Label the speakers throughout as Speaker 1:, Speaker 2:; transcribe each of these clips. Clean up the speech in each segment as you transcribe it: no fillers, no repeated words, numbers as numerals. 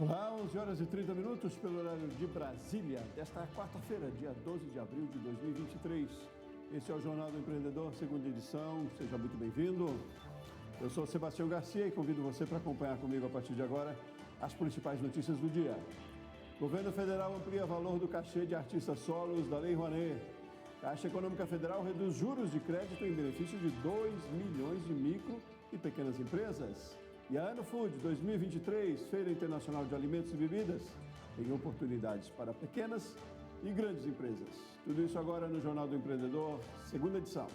Speaker 1: Olá, 11 horas e 30 minutos pelo horário de Brasília, desta quarta-feira, dia 12 de abril de 2023. Esse é o Jornal do Empreendedor, segunda edição. Seja muito bem-vindo. Eu sou Sebastião Garcia e convido você para acompanhar comigo a partir de agora as principais notícias do dia. Governo Federal amplia valor do cachê de artistas solos da Lei Rouanet. Caixa Econômica Federal reduz juros de crédito em benefício de 2 milhões de micro e pequenas empresas. E a Ano Food 2023, Feira Internacional de Alimentos e Bebidas, tem oportunidades para pequenas e grandes empresas. Tudo isso agora no Jornal do Empreendedor, segunda edição.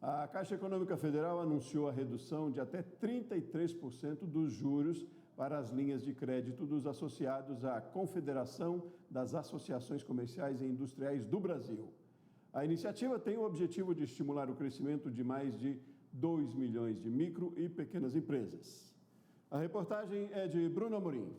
Speaker 1: A Caixa Econômica Federal anunciou a redução de até 33% dos juros para as linhas de crédito dos associados à Confederação das Associações Comerciais e Industriais do Brasil. A iniciativa tem o objetivo de estimular o crescimento de mais de 2 milhões de micro e pequenas empresas. A reportagem é de Bruno Amorim.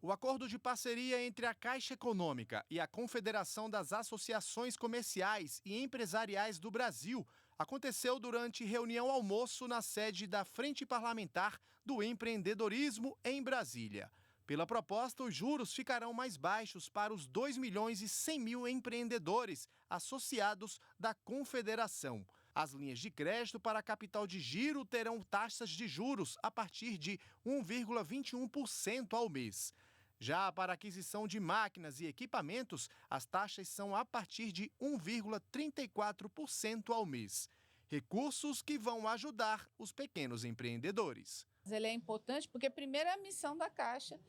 Speaker 2: O acordo de parceria entre a Caixa Econômica e a Confederação das Associações Comerciais e Empresariais do Brasil aconteceu durante reunião almoço na sede da Frente Parlamentar do Empreendedorismo em Brasília. Pela proposta, os juros ficarão mais baixos para os 2 milhões e 100 mil empreendedores associados da Confederação. As linhas de crédito para capital de giro terão taxas de juros a partir de 1,21% ao mês. Já para a aquisição de máquinas e equipamentos, as taxas são a partir de 1,34% ao mês. Recursos que vão ajudar os pequenos empreendedores.
Speaker 3: Ele é importante porque, primeiro, é a missão da Caixa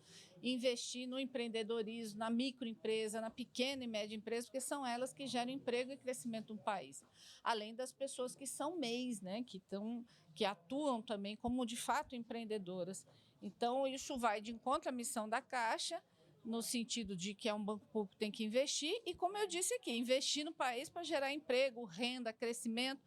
Speaker 3: investir no empreendedorismo, na microempresa, na pequena e média empresa, porque são elas que geram emprego e crescimento no país. Além das pessoas que são MEIs, né, que atuam também como, de fato, empreendedoras. Então, isso vai de encontro à missão da Caixa, no sentido de que é um banco público que tem que investir e, como eu disse aqui, investir no país para gerar emprego, renda, crescimento.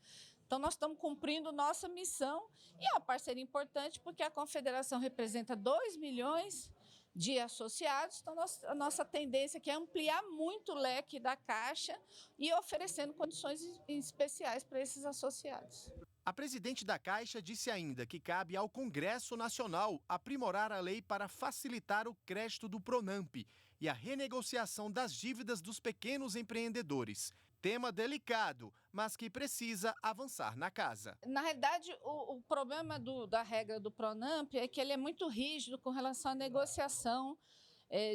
Speaker 3: Então, nós estamos cumprindo nossa missão e é uma parceria importante porque a Confederação representa 2 milhões de associados. Então, a nossa tendência aqui é ampliar muito o leque da Caixa e oferecendo condições especiais para esses associados.
Speaker 2: A presidente da Caixa disse ainda que cabe ao Congresso Nacional aprimorar a lei para facilitar o crédito do Pronamp e a renegociação das dívidas dos pequenos empreendedores. Tema delicado, mas que precisa avançar na casa.
Speaker 3: Na realidade, o problema da regra do Pronamp é que ele é muito rígido com relação à negociação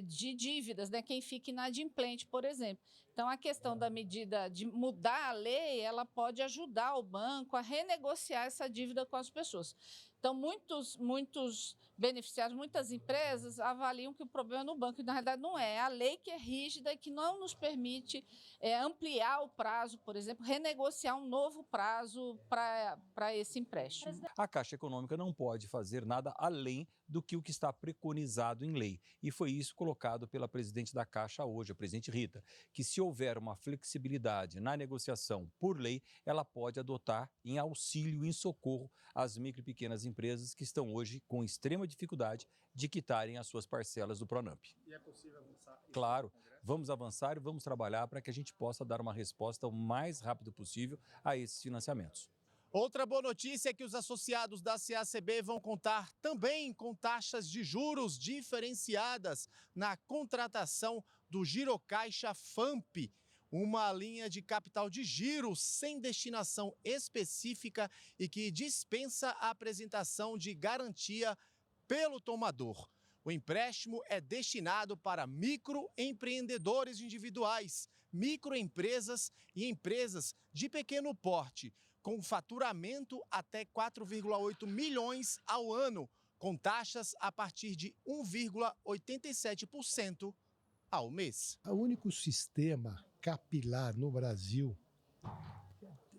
Speaker 3: de dívidas, né? Quem fica inadimplente, por exemplo. Então, a questão da medida de mudar a lei, ela pode ajudar o banco a renegociar essa dívida com as pessoas. Então, muitos beneficiários, muitas empresas avaliam que o problema é no banco, e na realidade não é. É a lei que é rígida e que não nos permite ampliar o prazo, por exemplo, renegociar um novo prazo para esse empréstimo.
Speaker 4: A Caixa Econômica não pode fazer nada além do que o que está preconizado em lei. E foi isso colocado pela presidente da Caixa hoje, a presidente Rita, que se houver uma flexibilidade na negociação por lei, ela pode adotar em auxílio, em socorro às micro e pequenas empresas que estão hoje com extrema dificuldade de quitarem as suas parcelas do Pronamp.
Speaker 2: E é possível avançar?
Speaker 4: Claro, vamos avançar e vamos trabalhar para que a gente possa dar uma resposta o mais rápido possível a esses financiamentos.
Speaker 2: Outra boa notícia é que os associados da CACB vão contar também com taxas de juros diferenciadas na contratação do Girocaixa FAMP, uma linha de capital de giro sem destinação específica e que dispensa a apresentação de garantia pelo tomador. O empréstimo é destinado para microempreendedores individuais, microempresas e empresas de pequeno porte, com faturamento até 4,8 milhões ao ano, com taxas a partir de 1,87% ao mês.
Speaker 5: O único sistema capilar no Brasil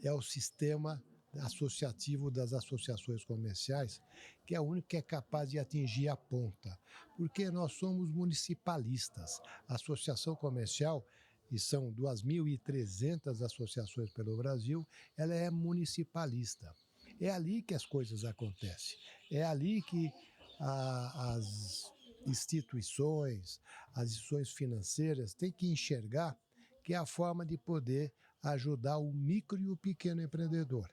Speaker 5: é o sistema associativo das associações comerciais, que é o único que é capaz de atingir a ponta, porque nós somos municipalistas. A associação comercial, e são 2.300 associações pelo Brasil, ela é municipalista. É ali que as coisas acontecem. É ali que instituições, as instituições financeiras têm que enxergar que é a forma de poder ajudar o micro e o pequeno empreendedor,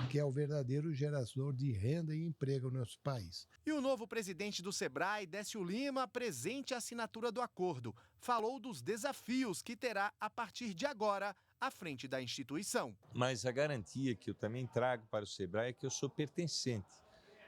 Speaker 5: que é o verdadeiro gerador de renda e emprego no nosso país.
Speaker 2: E o novo presidente do Sebrae, Décio Lima, presente à assinatura do acordo, falou dos desafios que terá a partir de agora à frente da instituição.
Speaker 6: Mas a garantia que eu também trago para o Sebrae é que eu sou pertencente.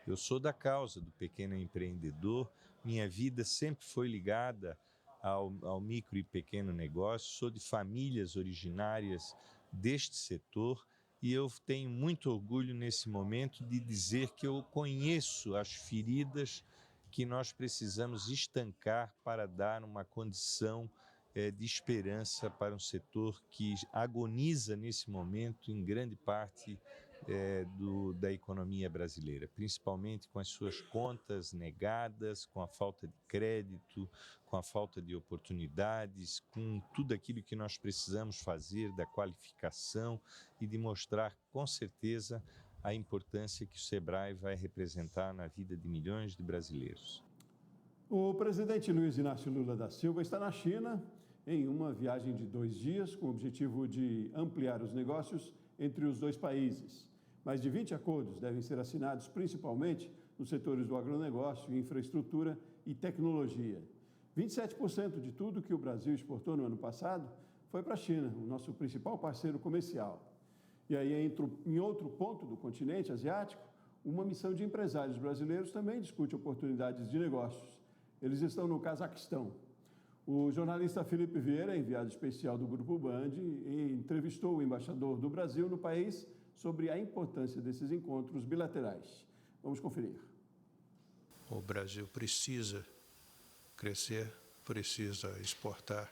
Speaker 6: Eu sou da causa do pequeno empreendedor, minha vida sempre foi ligada ao micro e pequeno negócio, sou de famílias originárias deste setor e eu tenho muito orgulho nesse momento de dizer que eu conheço as feridas que nós precisamos estancar para dar uma condição de esperança para um setor que agoniza nesse momento em grande parte da economia brasileira, principalmente com as suas contas negadas, com a falta de crédito, com a falta de oportunidades, com tudo aquilo que nós precisamos fazer da qualificação e de mostrar com certeza a importância que o Sebrae vai representar na vida de milhões de brasileiros.
Speaker 1: O presidente Luiz Inácio Lula da Silva está na China em uma viagem de 2 dias com o objetivo de ampliar os negócios entre os dois países. Mais de 20 acordos devem ser assinados, principalmente nos setores do agronegócio, infraestrutura e tecnologia. 27% de tudo que o Brasil exportou no ano passado foi para a China, o nosso principal parceiro comercial. E aí, em outro ponto do continente asiático, uma missão de empresários brasileiros também discute oportunidades de negócios. Eles estão no Cazaquistão. O jornalista Felipe Vieira, enviado especial do Grupo Band, entrevistou o embaixador do Brasil no país sobre a importância desses encontros bilaterais. Vamos conferir.
Speaker 7: O Brasil precisa crescer, precisa exportar.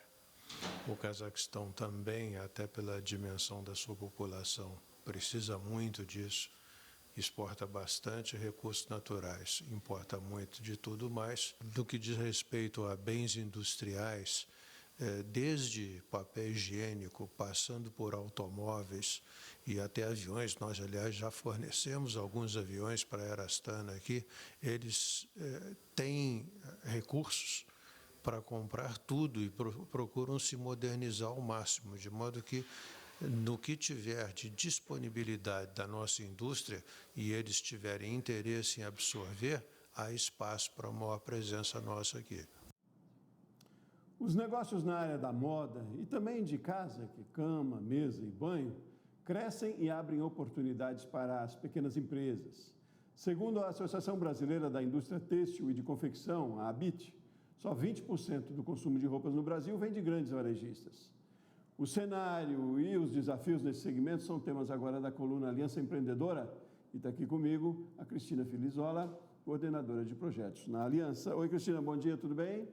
Speaker 7: O Cazaquistão também, até pela dimensão da sua população, precisa muito disso. Exporta bastante recursos naturais, importa muito de tudo mais. No que diz respeito a bens industriais, desde papel higiênico, passando por automóveis e até aviões, nós, aliás, já fornecemos alguns aviões para a Air Astana aqui, eles têm recursos para comprar tudo e procuram se modernizar ao máximo, de modo que no que tiver de disponibilidade da nossa indústria e eles tiverem interesse em absorver, há espaço para uma maior presença nossa aqui.
Speaker 1: Os negócios na área da moda e também de casa, que cama, mesa e banho, crescem e abrem oportunidades para as pequenas empresas. Segundo a Associação Brasileira da Indústria Têxtil e de Confecção, a ABIT, só 20% do consumo de roupas no Brasil vem de grandes varejistas. O cenário e os desafios nesse segmento são temas agora da coluna Aliança Empreendedora. E está aqui comigo a Cristina Filizola, coordenadora de projetos na Aliança. Oi, Cristina, bom dia, tudo bem?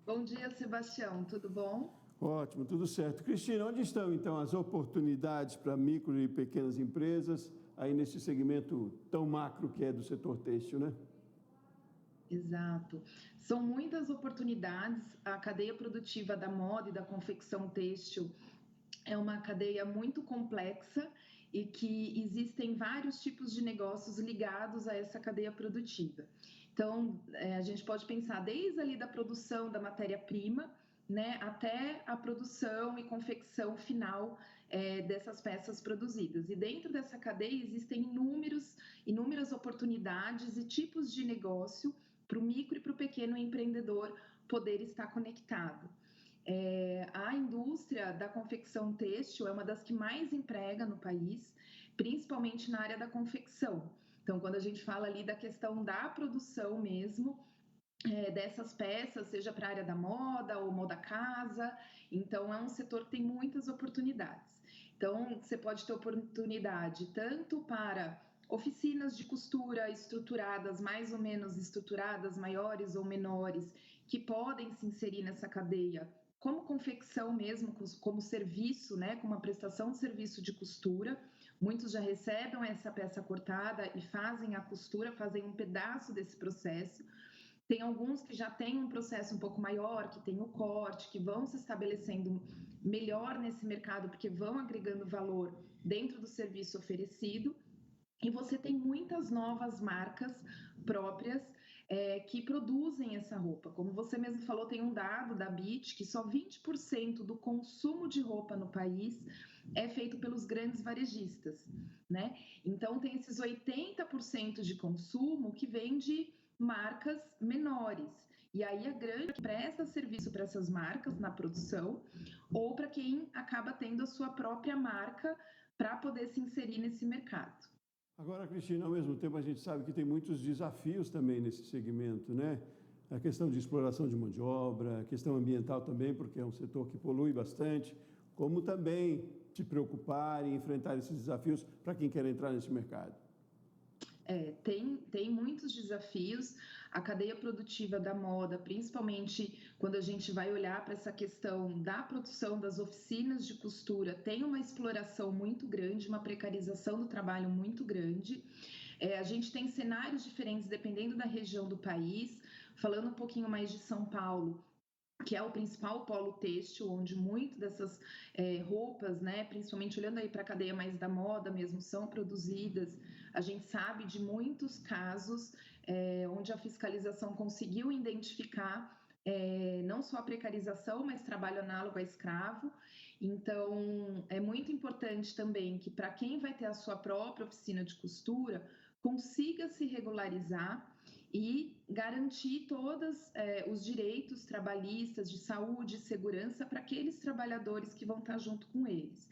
Speaker 8: Bom dia, Sebastião, tudo bom?
Speaker 1: Ótimo, tudo certo. Cristina, onde estão, então, as oportunidades para micro e pequenas empresas aí nesse segmento tão macro que é do setor têxtil, né?
Speaker 8: Exato. São muitas oportunidades. A cadeia produtiva da moda e da confecção têxtil é uma cadeia muito complexa e que existem vários tipos de negócios ligados a essa cadeia produtiva. Então, a gente pode pensar desde ali da produção da matéria-prima, né, até a produção e confecção final dessas peças produzidas. E dentro dessa cadeia existem inúmeras oportunidades e tipos de negócio para o micro e para o pequeno empreendedor poder estar conectado. A indústria da confecção têxtil é uma das que mais emprega no país, principalmente na área da confecção. Então, quando a gente fala ali da questão da produção mesmo, dessas peças, seja para a área da moda ou moda casa, então é um setor que tem muitas oportunidades. Então, você pode ter oportunidade tanto para oficinas de costura estruturadas, mais ou menos estruturadas, maiores ou menores, que podem se inserir nessa cadeia, como confecção mesmo, como serviço, né, como uma prestação de serviço de costura. Muitos já recebem essa peça cortada e fazem a costura, fazem um pedaço desse processo. Tem alguns que já têm um processo um pouco maior, que tem o corte, que vão se estabelecendo melhor nesse mercado, porque vão agregando valor dentro do serviço oferecido. E você tem muitas novas marcas próprias que produzem essa roupa. Como você mesmo falou, tem um dado da BIT que só 20% do consumo de roupa no país é feito pelos grandes varejistas, né? Então, tem esses 80% de consumo que vem de marcas menores. E aí a grande que presta serviço para essas marcas na produção ou para quem acaba tendo a sua própria marca para poder se inserir nesse mercado.
Speaker 1: Agora, Cristina, ao mesmo tempo a gente sabe que tem muitos desafios também nesse segmento, né? A questão de exploração de mão de obra, a questão ambiental também, porque é um setor que polui bastante, como também se preocupar e enfrentar esses desafios para quem quer entrar nesse mercado.
Speaker 8: Tem muitos desafios. A cadeia produtiva da moda, principalmente quando a gente vai olhar para essa questão da produção das oficinas de costura, tem uma exploração muito grande, uma precarização do trabalho muito grande. A gente tem cenários diferentes dependendo da região do país. Falando um pouquinho mais de São Paulo, que é o principal polo têxtil, onde muito dessas roupas, né, principalmente olhando aí para a cadeia mais da moda mesmo, são produzidas. A gente sabe de muitos casos onde a fiscalização conseguiu identificar não só a precarização, mas trabalho análogo a escravo. Então, é muito importante também que para quem vai ter a sua própria oficina de costura, consiga se regularizar e garantir todos os direitos trabalhistas de saúde e segurança para aqueles trabalhadores que vão estar junto com eles.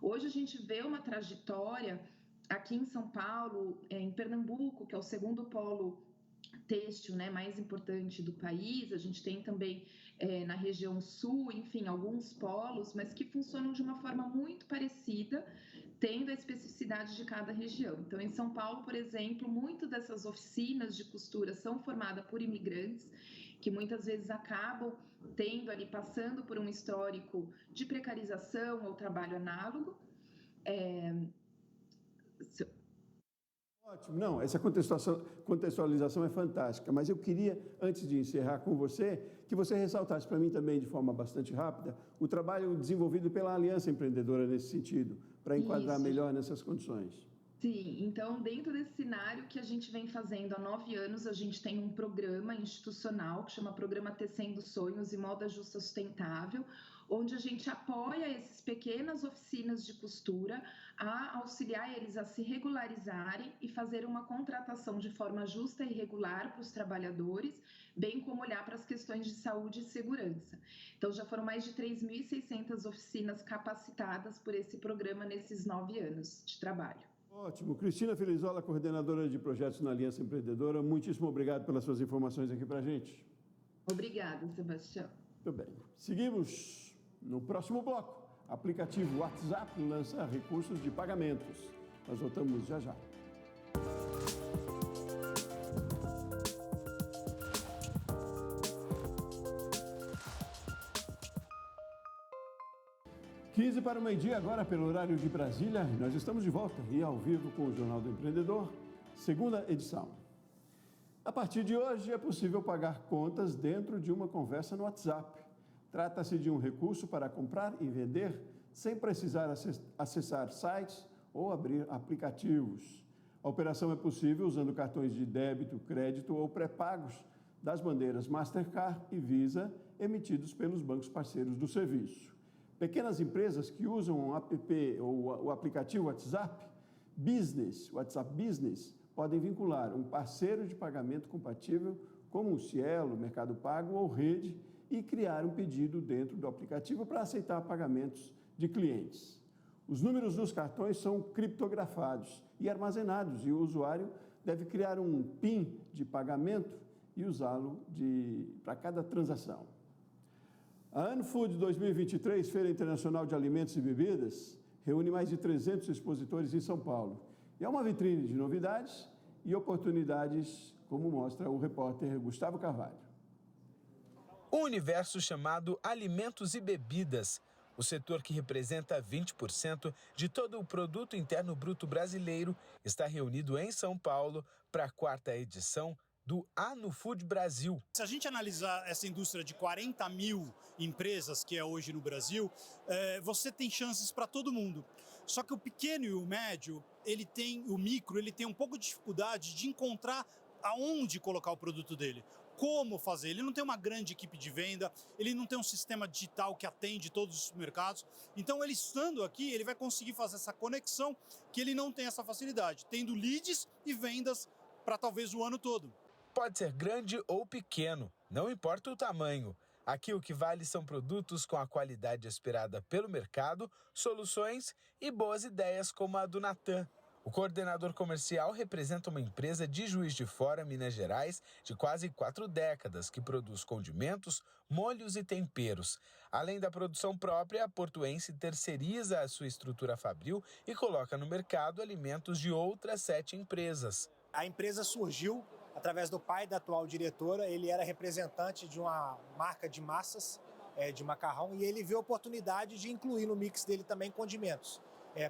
Speaker 8: Hoje a gente vê uma trajetória aqui em São Paulo, em Pernambuco, que é o segundo polo têxtil, né, mais importante do país. A gente tem também na região sul, enfim, alguns polos, mas que funcionam de uma forma muito parecida, tendo a especificidade de cada região. Então, em São Paulo, por exemplo, muitas dessas oficinas de costura são formadas por imigrantes, que muitas vezes acabam passando por um histórico de precarização ou trabalho análogo.
Speaker 1: Ótimo, não, essa contextualização é fantástica, mas eu queria, antes de encerrar com você, que você ressaltasse para mim também, de forma bastante rápida, o trabalho desenvolvido pela Aliança Empreendedora nesse sentido, para enquadrar melhor nessas condições.
Speaker 8: Sim, então dentro desse cenário que a gente vem fazendo há 9 anos, a gente tem um programa institucional que chama Programa Tecendo Sonhos e Moda Justa Sustentável, onde a gente apoia essas pequenas oficinas de costura a auxiliar eles a se regularizarem e fazer uma contratação de forma justa e regular para os trabalhadores, bem como olhar para as questões de saúde e segurança. Então já foram mais de 3.600 oficinas capacitadas por esse programa nesses 9 anos de trabalho.
Speaker 1: Ótimo. Cristina Felizola, coordenadora de projetos na Aliança Empreendedora, muitíssimo obrigado pelas suas informações aqui para a gente.
Speaker 8: Obrigada, Sebastião.
Speaker 1: Muito bem. Seguimos no próximo bloco. Aplicativo WhatsApp lança recursos de pagamentos. Nós voltamos já já. Quinze para o meio-dia, agora pelo horário de Brasília. Nós estamos de volta e ao vivo com o Jornal do Empreendedor, segunda edição. A partir de hoje é possível pagar contas dentro de uma conversa no WhatsApp. Trata-se de um recurso para comprar e vender sem precisar acessar sites ou abrir aplicativos. A operação é possível usando cartões de débito, crédito ou pré-pagos das bandeiras Mastercard e Visa emitidos pelos bancos parceiros do serviço. Pequenas empresas que usam o app ou o aplicativo WhatsApp Business, podem vincular um parceiro de pagamento compatível como o Cielo, Mercado Pago ou Rede e criar um pedido dentro do aplicativo para aceitar pagamentos de clientes. Os números dos cartões são criptografados e armazenados e o usuário deve criar um PIN de pagamento e usá-lo para cada transação. A Anfood 2023, Feira Internacional de Alimentos e Bebidas, reúne mais de 300 expositores em São Paulo. E é uma vitrine de novidades e oportunidades, como mostra o repórter Gustavo Carvalho.
Speaker 9: Um universo chamado alimentos e bebidas, o setor que representa 20% de todo o produto interno bruto brasileiro, está reunido em São Paulo para a 4ª edição do Anfood Brasil.
Speaker 10: Se a gente analisar essa indústria de 40 mil empresas que é hoje no Brasil, você tem chances para todo mundo. Só que o pequeno e o médio, o micro, ele tem um pouco de dificuldade de encontrar aonde colocar o produto dele, como fazer. Ele não tem uma grande equipe de venda, ele não tem um sistema digital que atende todos os mercados. Então, ele estando aqui, ele vai conseguir fazer essa conexão que ele não tem essa facilidade, tendo leads e vendas para talvez o ano todo.
Speaker 9: Pode ser grande ou pequeno, não importa o tamanho. Aqui o que vale são produtos com a qualidade esperada pelo mercado, soluções e boas ideias como a do Natan. O coordenador comercial representa uma empresa de Juiz de Fora, Minas Gerais, de quase 4 décadas, que produz condimentos, molhos e temperos. Além da produção própria, a portuense terceiriza a sua estrutura fabril e coloca no mercado alimentos de outras 7 empresas.
Speaker 11: A empresa surgiu através do pai da atual diretora. Ele era representante de uma marca de massas, de macarrão, e ele viu a oportunidade de incluir no mix dele também condimentos,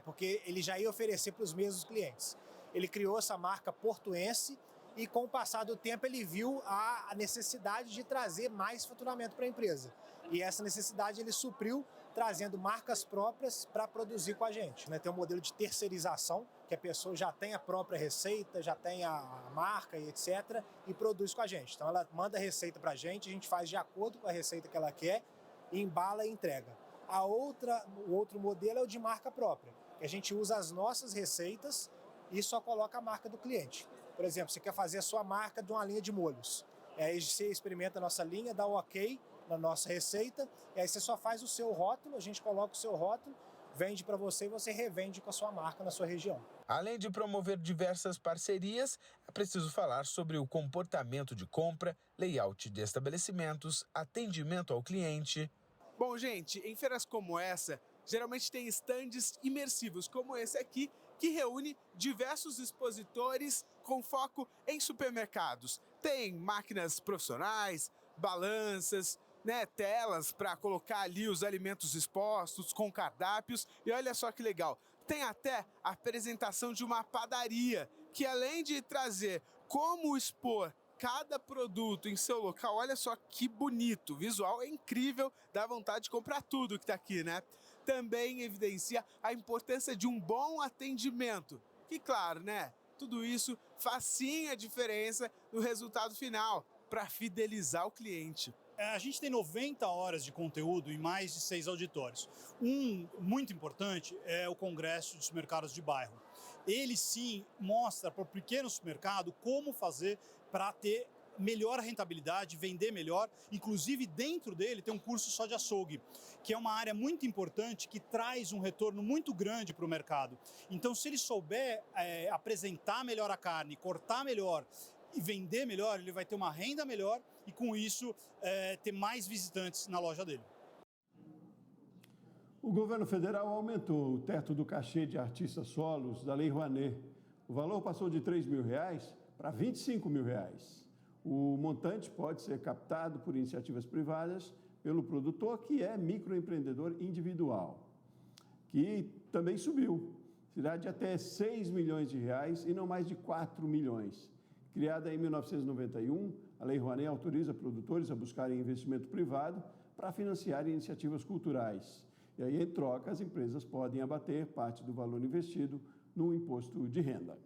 Speaker 11: porque ele já ia oferecer para os mesmos clientes. Ele criou essa marca portuense e, com o passar do tempo, ele viu a necessidade de trazer mais faturamento para a empresa. E essa necessidade ele supriu, trazendo marcas próprias para produzir com a gente. Tem um modelo de terceirização, que a pessoa já tem a própria receita, já tem a marca e etc., e produz com a gente. Então ela manda a receita para a gente faz de acordo com a receita que ela quer, embala e entrega. O outro modelo é o de marca própria, que a gente usa as nossas receitas e só coloca a marca do cliente. Por exemplo, você quer fazer a sua marca de uma linha de molhos. Aí você experimenta a nossa linha, dá um ok na nossa receita, e aí você só faz o seu rótulo, a gente coloca o seu rótulo, vende para você e você revende com a sua marca na sua região.
Speaker 9: Além de promover diversas parcerias, é preciso falar sobre o comportamento de compra, layout de estabelecimentos, atendimento ao cliente.
Speaker 12: Bom, gente, em feiras como essa, geralmente tem estandes imersivos como esse aqui, que reúne diversos expositores com foco em supermercados. Tem máquinas profissionais, balanças, telas para colocar ali os alimentos expostos com cardápios. E olha só que legal, tem até a apresentação de uma padaria, que além de trazer como expor cada produto em seu local, olha só que bonito, o visual é incrível, dá vontade de comprar tudo que está aqui, né? Também evidencia a importância de um bom atendimento, que claro, tudo isso faz sim a diferença no resultado final, para fidelizar o cliente.
Speaker 10: A gente tem 90 horas de conteúdo em mais de 6 auditórios. Um muito importante é o Congresso de Supermercados de Bairro. Ele sim mostra para o pequeno supermercado como fazer para ter melhor rentabilidade, vender melhor. Inclusive, dentro dele tem um curso só de açougue, que é uma área muito importante que traz um retorno muito grande para o mercado. Então, se ele souber apresentar melhor a carne, cortar melhor e vender melhor, ele vai ter uma renda melhor e, com isso, ter mais visitantes na loja dele.
Speaker 1: O governo federal aumentou o teto do cachê de artistas solos da Lei Rouanet. O valor passou de R$ 3.000 para R$ 25.000. O montante pode ser captado por iniciativas privadas pelo produtor, que é microempreendedor individual, que também subiu. Será de até R$ 6 milhões e não mais de 4 milhões. Criada em 1991, a Lei Rouanet autoriza produtores a buscarem investimento privado para financiar iniciativas culturais. E aí, em troca, as empresas podem abater parte do valor investido no imposto de renda.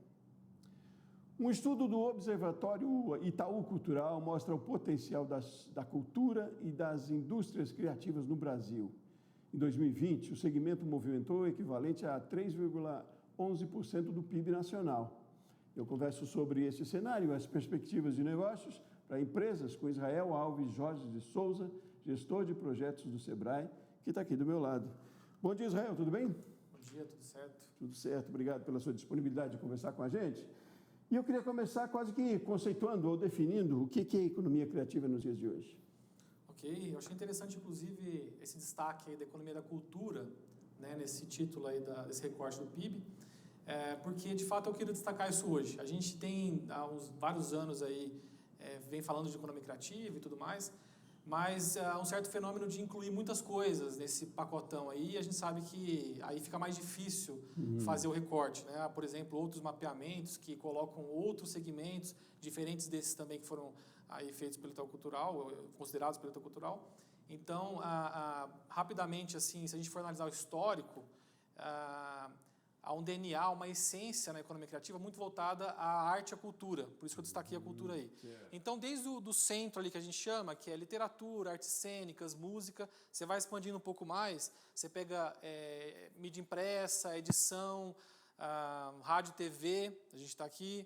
Speaker 1: Um estudo do Observatório Itaú Cultural mostra o potencial da cultura e das indústrias criativas no Brasil. Em 2020, o segmento movimentou o equivalente a 3,11% do PIB nacional. Eu converso sobre esse cenário e as perspectivas de negócios para empresas com Israel Alves Jorge de Souza, gestor de projetos do Sebrae, que está aqui do meu lado. Bom dia, Israel, tudo bem?
Speaker 13: Bom dia, tudo certo?
Speaker 1: Tudo certo, obrigado pela sua disponibilidade de conversar com a gente. E eu queria começar quase que conceituando ou definindo o que é economia criativa nos dias de hoje.
Speaker 13: Ok, eu achei interessante, inclusive, esse destaque aí da economia da cultura, nesse título aí desse recorte do PIB, porque, de fato, eu queria destacar isso hoje. A gente tem, há vários anos aí, vem falando de economia criativa e tudo mais, mas há um certo fenômeno de incluir muitas coisas nesse pacotão aí, e a gente sabe que aí fica mais difícil fazer o recorte, Por exemplo, outros mapeamentos que colocam outros segmentos diferentes desses também que foram aí feitos pelo Itaú Cultural, considerados pelo Itaú Cultural. Então, rapidamente, assim, se a gente for analisar o histórico, a um DNA, uma essência na economia criativa muito voltada à arte e à cultura. Por isso que eu destaquei a cultura aí. Então, desde o centro ali que a gente chama, que é literatura, artes cênicas, música, você vai expandindo um pouco mais, você pega mídia impressa, edição, rádio e TV, a gente está aqui,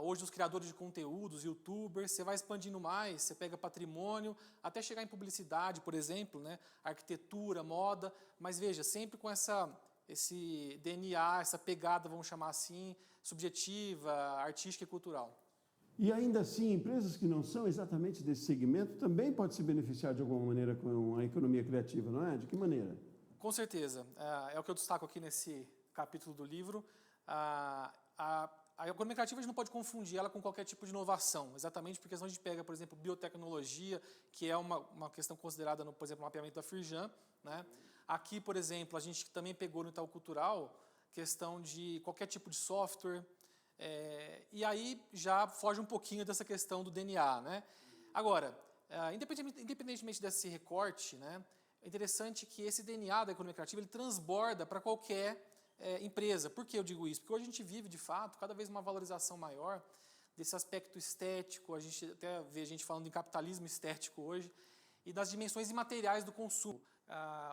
Speaker 13: hoje os criadores de conteúdos, youtubers, você vai expandindo mais, você pega patrimônio, até chegar em publicidade, por exemplo, né? Arquitetura, moda, mas veja, sempre com esse DNA, essa pegada, vamos chamar assim, subjetiva, artística e cultural.
Speaker 1: E ainda assim, empresas que não são exatamente desse segmento também podem se beneficiar de alguma maneira com a economia criativa, não é? De que maneira?
Speaker 13: Com certeza. É o que eu destaco aqui nesse capítulo do livro. A economia criativa a gente não pode confundir ela com qualquer tipo de inovação, exatamente porque senão a gente pega, por exemplo, biotecnologia, que é uma questão considerada, por exemplo, no mapeamento da Firjan, né? Aqui, por exemplo, a gente também pegou no Itaú Cultural questão de qualquer tipo de software, e aí já foge um pouquinho dessa questão do DNA, né? Agora, independentemente desse recorte, né, é interessante que esse DNA da economia criativa ele transborda para qualquer empresa. Por que eu digo isso? Porque hoje a gente vive, de fato, cada vez uma valorização maior desse aspecto estético, a gente até vê gente falando em capitalismo estético hoje, e das dimensões imateriais do consumo.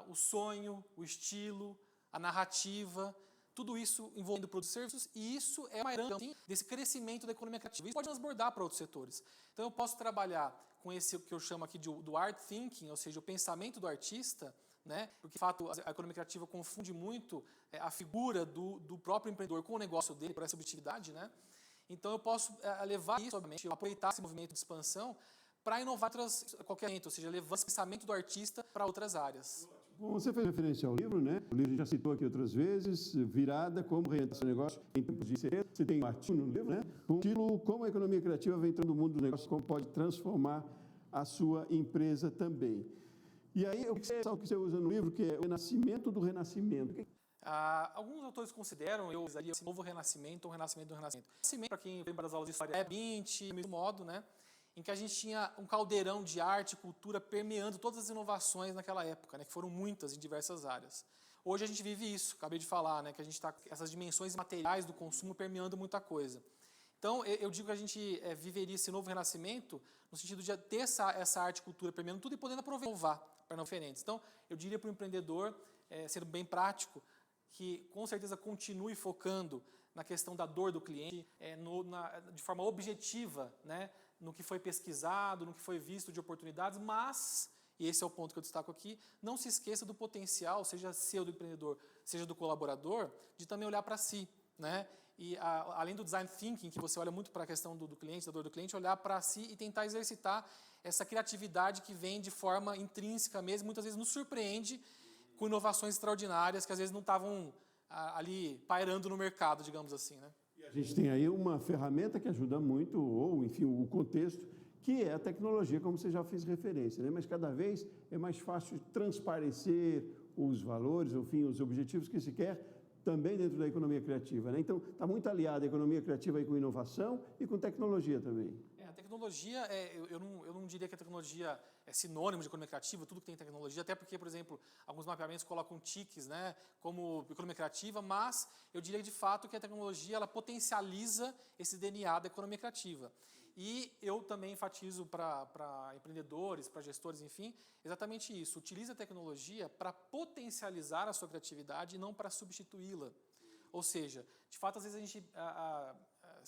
Speaker 13: O sonho, o estilo, a narrativa, tudo isso envolvendo produtos e serviços, e isso é uma herança desse crescimento da economia criativa. Isso pode transbordar para outros setores. Então eu posso trabalhar com esse que eu chamo aqui do art thinking, ou seja, o pensamento do artista, né? Porque, de fato, a economia criativa confunde muito a figura do próprio empreendedor com o negócio dele, por essa objetividade, né? Então eu posso levar isso, obviamente, aproveitar esse movimento de expansão para inovar qualquer momento, ou seja, levar esse pensamento do artista para outras áreas.
Speaker 1: Bom, você fez referência ao livro, né? O livro a gente já citou aqui outras vezes, Virada, como reinventar seu negócio em tempos de incerteza. Você tem um artigo no livro, né? Com o título Como a economia criativa vem entrando no mundo do negócio, como pode transformar a sua empresa também. E aí, o que você usa no livro, que é o renascimento do renascimento.
Speaker 13: Alguns autores consideram, eu usaria esse novo renascimento ou renascimento do renascimento. Renascimento, para quem lembra das aulas de história, é 20, do modo, né? Em que a gente tinha um caldeirão de arte e cultura permeando todas as inovações naquela época, né, que foram muitas em diversas áreas. Hoje a gente vive isso, acabei de falar, né, que a gente está com essas dimensões materiais do consumo permeando muita coisa. Então, eu digo que a gente viveria esse novo renascimento no sentido de ter essa arte e cultura permeando tudo e podendo aproveitar para não diferentes. Então, eu diria para o empreendedor, sendo bem prático, que com certeza continue focando na questão da dor do cliente, de forma objetiva, né, no que foi pesquisado, no que foi visto de oportunidades, mas, e esse é o ponto que eu destaco aqui, não se esqueça do potencial, seja seu do empreendedor, seja do colaborador, de também olhar para si, né? E além do design thinking, que você olha muito para a questão do cliente, da dor do cliente, olhar para si e tentar exercitar essa criatividade que vem de forma intrínseca mesmo, muitas vezes nos surpreende com inovações extraordinárias que às vezes não estavam ali pairando no mercado, digamos assim, né?
Speaker 1: A gente tem aí uma ferramenta que ajuda muito, ou enfim, o contexto, que é a tecnologia, como você já fez referência, né? Mas cada vez é mais fácil transparecer os valores, enfim, os objetivos que se quer também dentro da economia criativa, né? Então, está muito aliada a economia criativa aí com inovação e com tecnologia também.
Speaker 13: A tecnologia, eu não diria que a tecnologia é sinônimo de economia criativa, tudo que tem tecnologia, até porque, por exemplo, alguns mapeamentos colocam TICs, né, como economia criativa, mas eu diria de fato que a tecnologia ela potencializa esse DNA da economia criativa. E eu também enfatizo para empreendedores, para gestores, enfim, exatamente isso. Utilize a tecnologia para potencializar a sua criatividade e não para substituí-la. Ou seja, de fato, às vezes a gente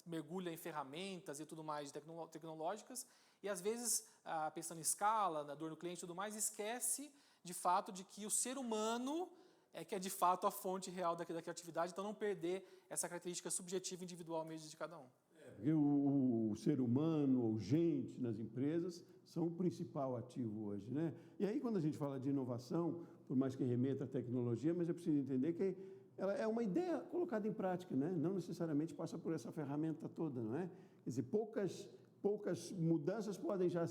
Speaker 13: mergulha em ferramentas e tudo mais tecnológicas e, às vezes, pensando em escala, na dor do cliente e tudo mais, esquece, de fato, de que o ser humano que é, de fato, a fonte real da criatividade, então não perder essa característica subjetiva e individual mesmo de cada um.
Speaker 1: Porque o ser humano, ou gente nas empresas, são o principal ativo hoje, né? E aí, quando a gente fala de inovação, por mais que remeta à tecnologia, mas é preciso entender que ela é uma ideia colocada em prática, né? Não necessariamente passa por essa ferramenta toda, não é? Quer dizer, poucas mudanças podem já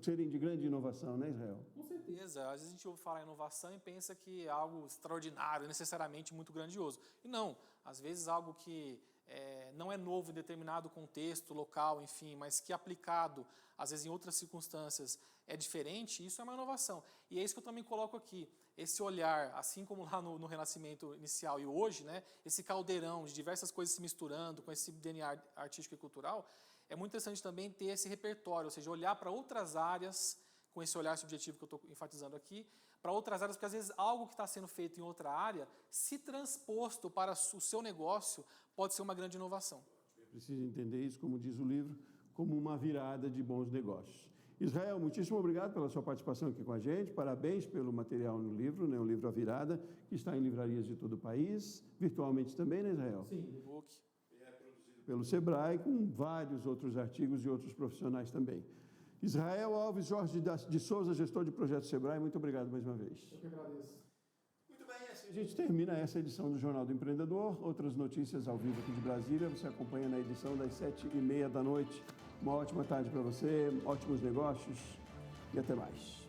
Speaker 1: serem de grande inovação, né, Israel?
Speaker 13: Com certeza. Às vezes a gente ouve falar em inovação e pensa que é algo extraordinário, necessariamente muito grandioso. E não. Às vezes algo que não não é novo em determinado contexto local, enfim, mas que aplicado, às vezes em outras circunstâncias, é diferente, isso é uma inovação. E é isso que eu também coloco aqui, esse olhar, assim como lá no Renascimento inicial e hoje, né, esse caldeirão de diversas coisas se misturando com esse DNA artístico e cultural, é muito interessante também ter esse repertório, ou seja, olhar para outras áreas, com esse olhar subjetivo que eu estou enfatizando aqui, para outras áreas, porque às vezes algo que está sendo feito em outra área, se transposto para o seu negócio, pode ser uma grande inovação.
Speaker 1: Precisa entender isso, como diz o livro, como uma virada de bons negócios. Israel, muitíssimo obrigado pela sua participação aqui com a gente, parabéns pelo material no livro, né, o livro A Virada, que está em livrarias de todo o país, virtualmente também, né, Israel?
Speaker 13: Sim, e-book.
Speaker 1: É produzido pelo Sebrae, com vários outros artigos e outros profissionais também. Israel Alves Jorge de Souza, gestor de projeto Sebrae, muito obrigado mais uma vez.
Speaker 13: Eu que agradeço.
Speaker 1: Muito bem, assim a gente termina essa edição do Jornal do Empreendedor. Outras notícias ao vivo aqui de Brasília, você acompanha na edição das 7h30 da noite. Uma ótima tarde para você, ótimos negócios e até mais.